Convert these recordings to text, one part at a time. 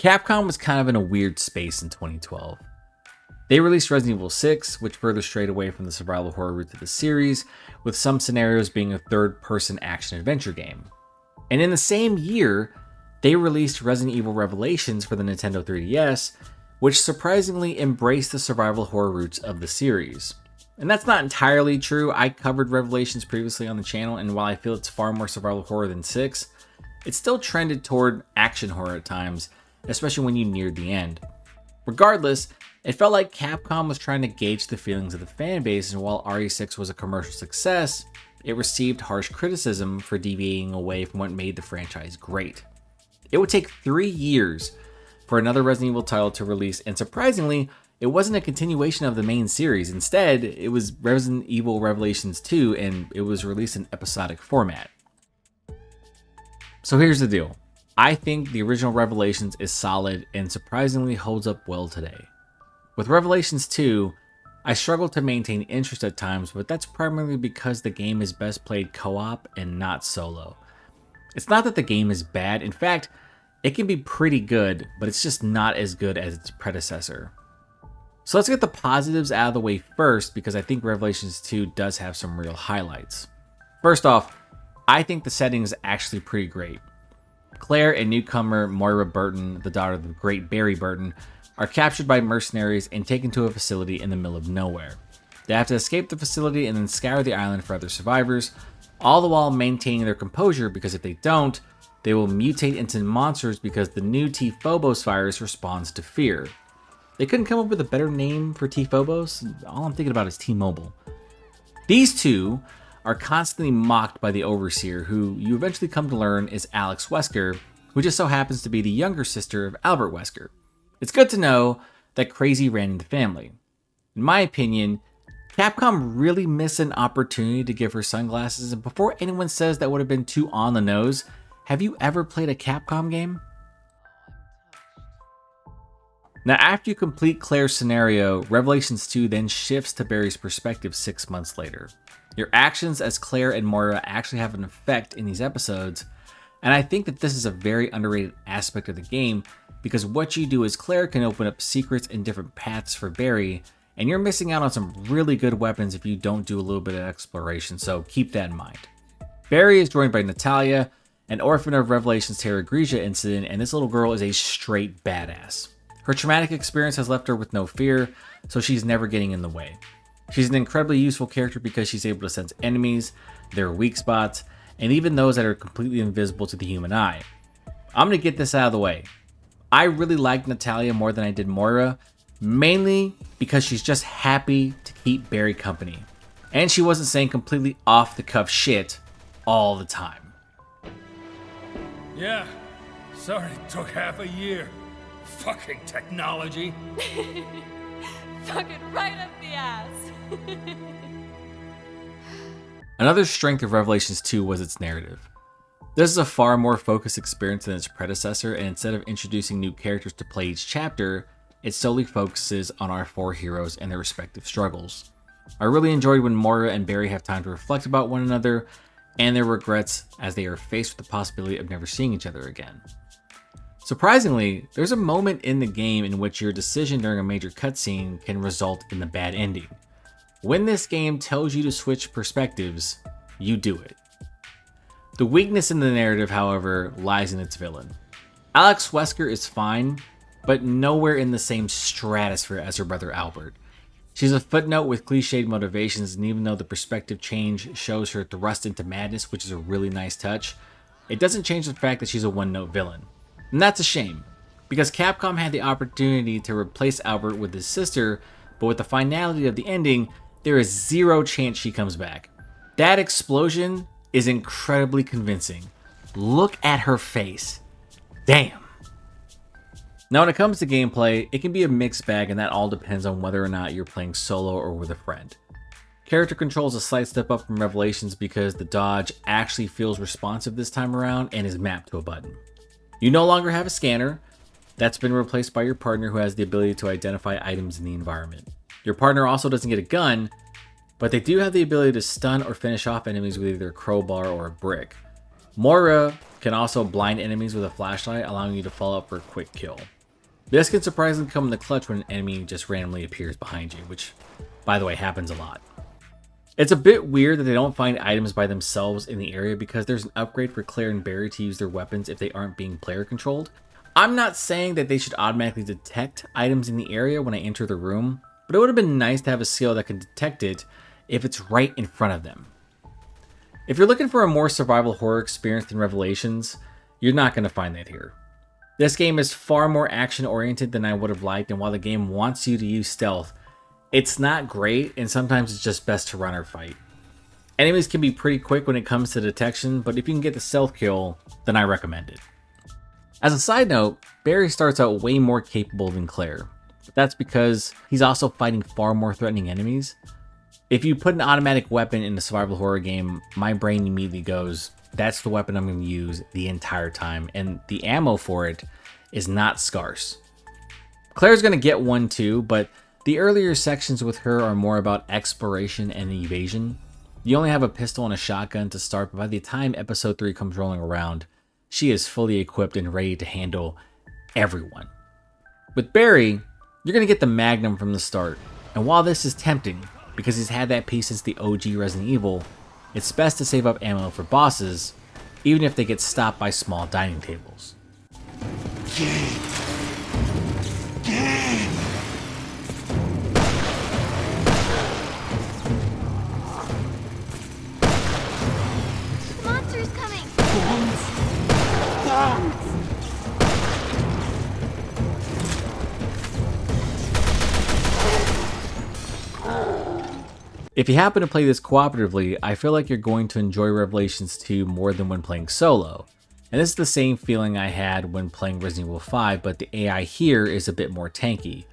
Capcom was kind of in a weird space in 2012. They released Resident Evil 6, which further strayed away from the survival horror roots of the series, with some scenarios being a third-person action-adventure game. And in the same year, they released Resident Evil Revelations for the Nintendo 3DS, which surprisingly embraced the survival horror roots of the series. And that's not entirely true. I covered Revelations previously on the channel, and while I feel it's far more survival horror than 6, it still trended toward action horror at times, especially when you neared the end. Regardless, it felt like Capcom was trying to gauge the feelings of the fan base, and while RE6 was a commercial success, it received harsh criticism for deviating away from what made the franchise great. It would take 3 years for another Resident Evil title to release, and surprisingly, it wasn't a continuation of the main series. Instead, it was Resident Evil Revelations 2, and it was released in episodic format. So here's the deal. I think the original Revelations is solid and surprisingly holds up well today. With Revelations 2, I struggle to maintain interest at times, but that's primarily because the game is best played co-op and not solo. It's not that the game is bad. In fact, it can be pretty good, but it's just not as good as its predecessor. So let's get the positives out of the way first, because I think Revelations 2 does have some real highlights. First off, I think the setting is actually pretty great. Claire and newcomer Moira Burton, the daughter of the great Barry Burton, are captured by mercenaries and taken to a facility in the middle of nowhere. They have to escape the facility and then scour the island for other survivors, all the while maintaining their composure, because if they don't, they will mutate into monsters because the new T-Phobos virus responds to fear. They couldn't come up with a better name for T-Phobos? All I'm thinking about is T-Mobile. These two are constantly mocked by the Overseer, who you eventually come to learn is Alex Wesker, who just so happens to be the younger sister of Albert Wesker. It's good to know that Crazy ran in the family. In my opinion, Capcom really missed an opportunity to give her sunglasses, and before anyone says that would have been too on the nose, have you ever played a Capcom game? Now, after you complete Claire's scenario, Revelations 2 then shifts to Barry's perspective 6 months later. Your actions as Claire and Moira actually have an effect in these episodes, and I think that this is a very underrated aspect of the game, because what you do as Claire can open up secrets and different paths for Barry, and you're missing out on some really good weapons if you don't do a little bit of exploration, so keep that in mind. Barry is joined by Natalia, an orphan of Revelations Terra Grigia incident, and this little girl is a straight badass. Her traumatic experience has left her with no fear, so she's never getting in the way. She's an incredibly useful character because she's able to sense enemies, their weak spots, and even those that are completely invisible to the human eye. I'm going to get this out of the way. I really liked Natalia more than I did Moira, mainly because she's just happy to keep Barry company. And she wasn't saying completely off-the-cuff shit all the time. Yeah, sorry it took half a year. Fucking technology. Fucking right up the ass. Another strength of Revelations 2 was its narrative. This is a far more focused experience than its predecessor, and instead of introducing new characters to play each chapter, it solely focuses on our 4 heroes and their respective struggles. I really enjoyed when Moira and Barry have time to reflect about one another and their regrets as they are faced with the possibility of never seeing each other again. Surprisingly, there's a moment in the game in which your decision during a major cutscene can result in the bad ending. When this game tells you to switch perspectives, you do it. The weakness in the narrative, however, lies in its villain. Alex Wesker is fine, but nowhere in the same stratosphere as her brother Albert. She's a footnote with cliched motivations, and even though the perspective change shows her thrust into madness, which is a really nice touch, it doesn't change the fact that she's a one-note villain. And that's a shame, because Capcom had the opportunity to replace Albert with his sister, but with the finality of the ending, there is zero chance she comes back. That explosion is incredibly convincing. Look at her face. Damn. Now when it comes to gameplay, it can be a mixed bag, and that all depends on whether or not you're playing solo or with a friend. Character control is a slight step up from Revelations because the dodge actually feels responsive this time around and is mapped to a button. You no longer have a scanner. That's been replaced by your partner, who has the ability to identify items in the environment. Your partner also doesn't get a gun, but they do have the ability to stun or finish off enemies with either a crowbar or a brick. Moira can also blind enemies with a flashlight, allowing you to follow up for a quick kill. This can surprisingly come in the clutch when an enemy just randomly appears behind you, which, by the way, happens a lot. It's a bit weird that they don't find items by themselves in the area because there's an upgrade for Claire and Barry to use their weapons if they aren't being player controlled. I'm not saying that they should automatically detect items in the area when I enter the room, but it would have been nice to have a skill that can detect it if it's right in front of them. If you're looking for a more survival horror experience than Revelations, you're not going to find that here. This game is far more action oriented than I would have liked, and while the game wants you to use stealth, it's not great, and sometimes it's just best to run or fight. Enemies can be pretty quick when it comes to detection, but if you can get the stealth kill, then I recommend it. As a side note, Barry starts out way more capable than Claire. That's because he's also fighting far more threatening enemies. If you put an automatic weapon in a survival horror game, my brain immediately goes, that's the weapon I'm going to use the entire time, and the ammo for it is not scarce. Claire's going to get one too, but the earlier sections with her are more about exploration and evasion. You only have a pistol and a shotgun to start, but by the time episode 3 comes rolling around, she is fully equipped and ready to handle everyone. With Barry, you're going to get the Magnum from the start, and while this is tempting, because he's had that piece since the OG Resident Evil, it's best to save up ammo for bosses, even if they get stopped by small dining tables. Monster's coming! If you happen to play this cooperatively, I feel like you're going to enjoy Revelations 2 more than when playing solo. And this is the same feeling I had when playing Resident Evil 5, but the AI here is a bit more tanky.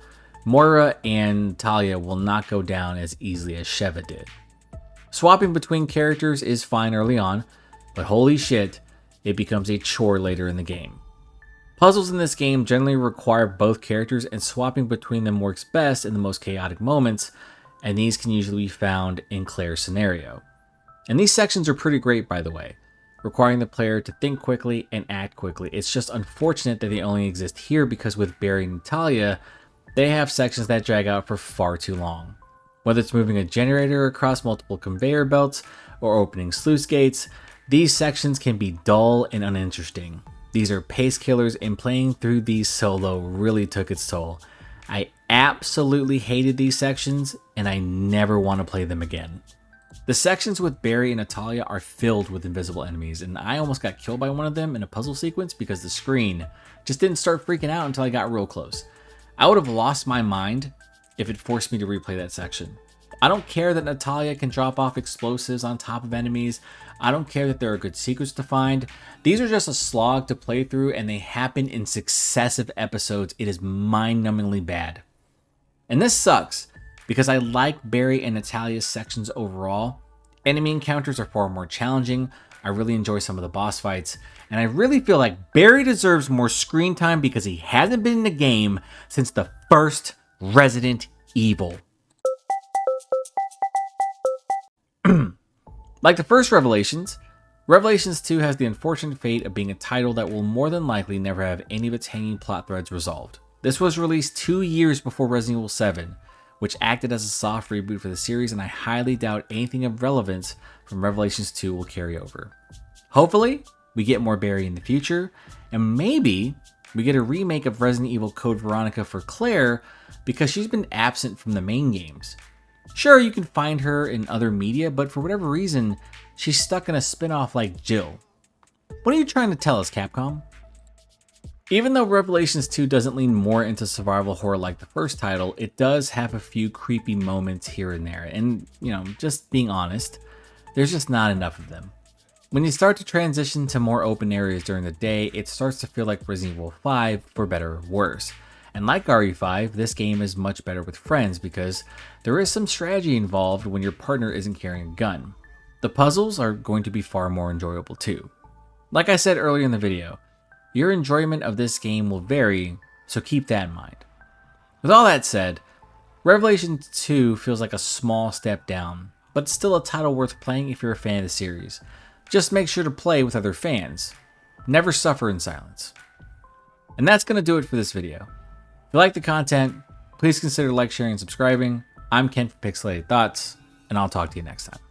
Moira and Talia will not go down as easily as Sheva did. Swapping between characters is fine early on, but holy shit, it becomes a chore later in the game. Puzzles in this game generally require both characters, and swapping between them works best in the most chaotic moments, and these can usually be found in Claire's scenario. And these sections are pretty great, by the way, requiring the player to think quickly and act quickly. It's just unfortunate that they only exist here because with Barry and Talia, they have sections that drag out for far too long. Whether it's moving a generator across multiple conveyor belts or opening sluice gates, these sections can be dull and uninteresting. These are pace killers, and playing through these solo really took its toll. I absolutely hated these sections, and I never want to play them again. The sections with Barry and Natalia are filled with invisible enemies, and I almost got killed by one of them in a puzzle sequence because the screen just didn't start freaking out until I got real close. I would have lost my mind if it forced me to replay that section. I don't care that Natalia can drop off explosives on top of enemies. I don't care that there are good secrets to find. These are just a slog to play through, and they happen in successive episodes. It is mind-numbingly bad. And this sucks, because I like Barry and Natalia's sections overall. Enemy encounters are far more challenging. I really enjoy some of the boss fights, and I really feel like Barry deserves more screen time because he hasn't been in the game since the first Resident Evil. Like the first Revelations, Revelations 2 has the unfortunate fate of being a title that will more than likely never have any of its hanging plot threads resolved. This was released 2 years before Resident Evil 7, which acted as a soft reboot for the series, and I highly doubt anything of relevance from Revelations 2 will carry over. Hopefully, we get more Barry in the future, and maybe we get a remake of Resident Evil Code Veronica for Claire because she's been absent from the main games. Sure, you can find her in other media, but for whatever reason, she's stuck in a spin-off like Jill. What are you trying to tell us, Capcom? Even though Revelations 2 doesn't lean more into survival horror like the first title, it does have a few creepy moments here and there, and, just being honest, there's just not enough of them. When you start to transition to more open areas during the day, it starts to feel like Resident Evil 5 for better or worse. And like RE5, this game is much better with friends because there is some strategy involved when your partner isn't carrying a gun. The puzzles are going to be far more enjoyable too. Like I said earlier in the video, your enjoyment of this game will vary, so keep that in mind. With all that said, Revelation 2 feels like a small step down, but it's still a title worth playing if you're a fan of the series. Just make sure to play with other fans. Never suffer in silence. And that's going to do it for this video. If you like the content, please consider like, sharing, and subscribing. I'm Ken from Pixelated Thoughts, and I'll talk to you next time.